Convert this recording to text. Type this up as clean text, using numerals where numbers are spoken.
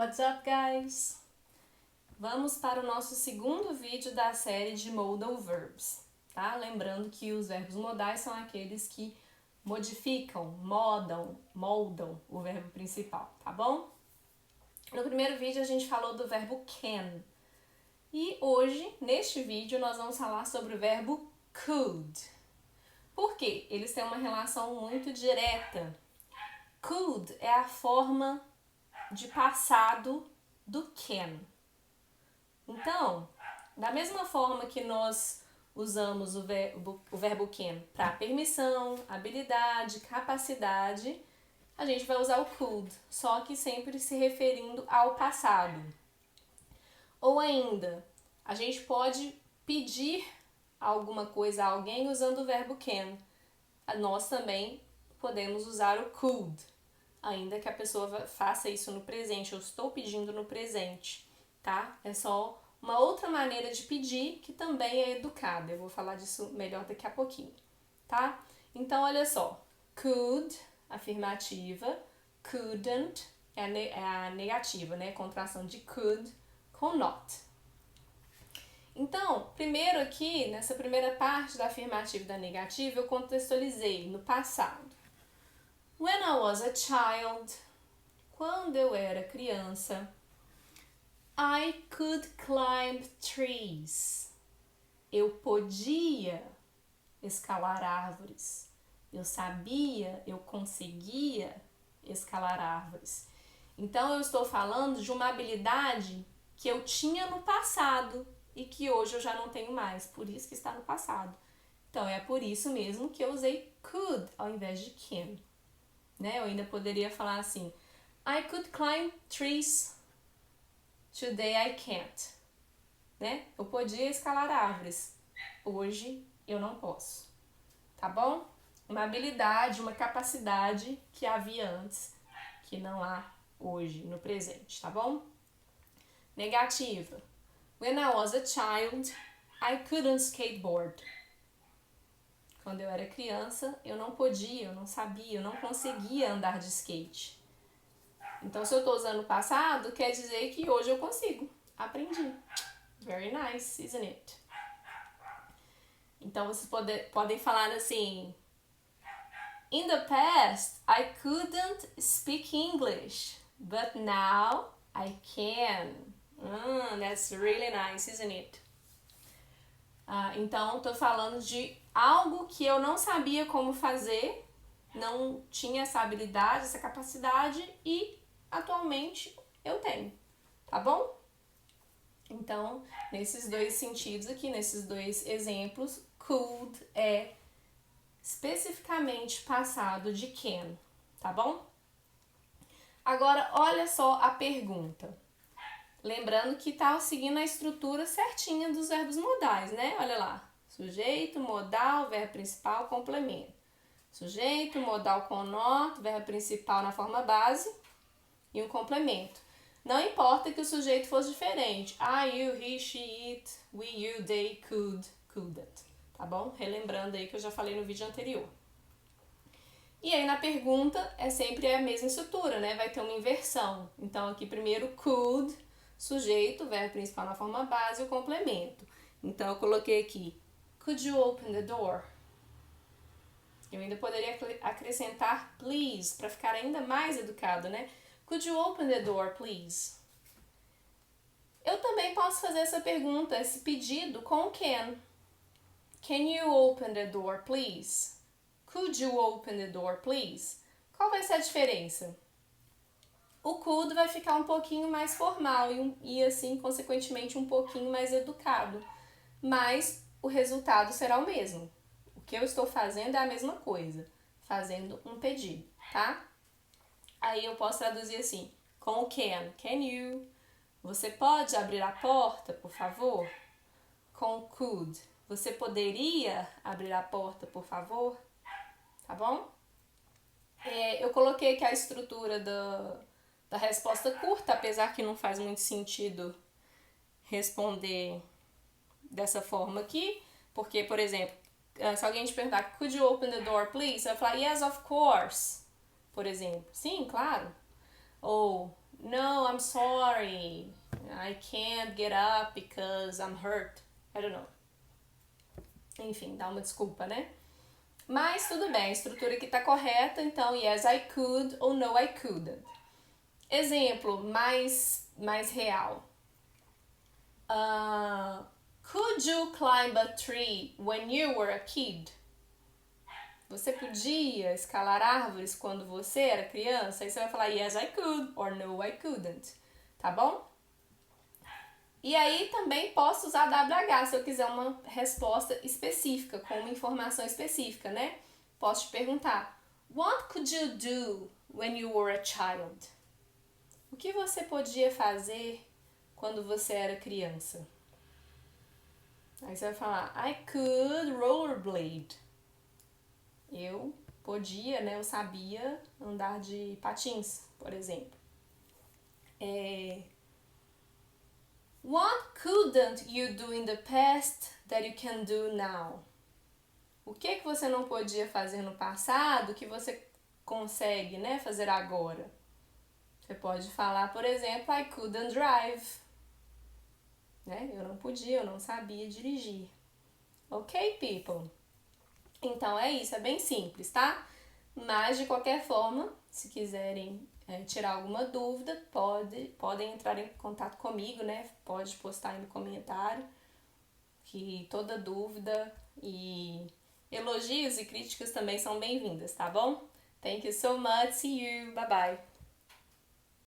What's up, guys? Vamos para o nosso segundo vídeo da série de Modal Verbs, tá? Lembrando que os verbos modais são aqueles que modificam, moldam o verbo principal, tá bom? No primeiro vídeo a gente falou do verbo can. E hoje, neste vídeo, nós vamos falar sobre o verbo could. Por quê? Eles têm uma relação muito direta. Could é a forma de passado do can. Então, da mesma forma que nós usamos o verbo can para permissão, habilidade, capacidade, a gente vai usar o could, só que sempre se referindo ao passado. Ou ainda, a gente pode pedir alguma coisa a alguém usando o verbo can. Nós também podemos usar o could, ainda que a pessoa faça isso no presente. Eu estou pedindo no presente, tá? É só uma outra maneira de pedir que também é educada. Eu vou falar disso melhor daqui a pouquinho, tá? Então, olha só. Could, afirmativa. Couldn't é a negativa, né? Contração de could com not. Então, primeiro aqui, nessa primeira parte da afirmativa e da negativa, eu contextualizei no passado. When I was a child, quando eu era criança, I could climb trees. Eu podia escalar árvores. Eu sabia, eu conseguia escalar árvores. Então, eu estou falando de uma habilidade que eu tinha no passado e que hoje eu já não tenho mais. Por isso que está no passado. Então, é por isso mesmo que eu usei could ao invés de can. Né? Eu ainda poderia falar assim, I could climb trees. Today I can't. Né? Eu podia escalar árvores. Hoje eu não posso. Tá bom? Uma habilidade, uma capacidade que havia antes, que não há hoje, no presente, tá bom? Negativa. When I was a child, I couldn't skateboard. Quando eu era criança, eu não podia, eu não sabia, eu não conseguia andar de skate. Então, se eu estou usando o passado, quer dizer que hoje eu consigo. Aprendi. Very nice, isn't it? Então, vocês podem falar assim... In the past, I couldn't speak English, but now I can. That's really nice, isn't it? Então, estou falando de algo que eu não sabia como fazer, não tinha essa habilidade, essa capacidade e atualmente eu tenho, tá bom? Então, nesses dois sentidos aqui, nesses dois exemplos, could é especificamente passado de can, tá bom? Agora, olha só a pergunta. Lembrando que tá seguindo a estrutura certinha dos verbos modais, né? Olha lá. Sujeito, modal, verbo principal, complemento. Sujeito, modal com not, verbo principal na forma base e um complemento. Não importa que o sujeito fosse diferente. I, you, he, she, it, we, you, they, could, couldn't. Tá bom? Relembrando aí que eu já falei no vídeo anterior. E aí na pergunta é sempre a mesma estrutura, né? Vai ter uma inversão. Então aqui primeiro could, sujeito, verbo principal na forma base e o complemento. Então eu coloquei aqui, could you open the door? Eu ainda poderia acrescentar please, para ficar ainda mais educado, né? Could you open the door, please? Eu também posso fazer essa pergunta, esse pedido com can. Can you open the door, please? Could you open the door, please? Qual vai ser a diferença? O could vai ficar um pouquinho mais formal e assim, consequentemente, um pouquinho mais educado. Mas o resultado será o mesmo. O que eu estou fazendo é a mesma coisa. Fazendo um pedido, tá? Aí eu posso traduzir assim, com o can. Can you? Você pode abrir a porta, por favor? Com o could. Você poderia abrir a porta, por favor? Tá bom? Eu coloquei aqui a estrutura da resposta curta, apesar que não faz muito sentido responder dessa forma aqui, porque, por exemplo, se alguém te perguntar, could you open the door, please? Você vai falar, yes, of course, por exemplo. Sim, claro. Ou, no, I'm sorry. I can't get up because I'm hurt. I don't know. Enfim, dá uma desculpa, né? Mas tudo bem, a estrutura aqui tá correta, então yes, I could ou no, I couldn't. Exemplo mais real. Could you climb a tree when you were a kid? Você podia escalar árvores quando você era criança? Aí você vai falar yes, I could or no, I couldn't. Tá bom? E aí também posso usar WH se eu quiser uma resposta específica, com uma informação específica, né? Posso te perguntar: What could you do when you were a child? O que você podia fazer quando você era criança? Aí você vai falar: I could rollerblade. Eu podia, né? Eu sabia andar de patins, por exemplo. What couldn't you do in the past that you can do now? O que você não podia fazer no passado que você consegue, né, fazer agora? Você pode falar, por exemplo, I couldn't drive. Né? Eu não podia, eu não sabia dirigir. Ok, people? Então é isso, é bem simples, tá? Mas de qualquer forma, se quiserem tirar alguma dúvida, podem entrar em contato comigo, né? Pode postar aí no comentário, que toda dúvida e elogios e críticas também são bem-vindas, tá bom? Thank you so much, see you, bye bye!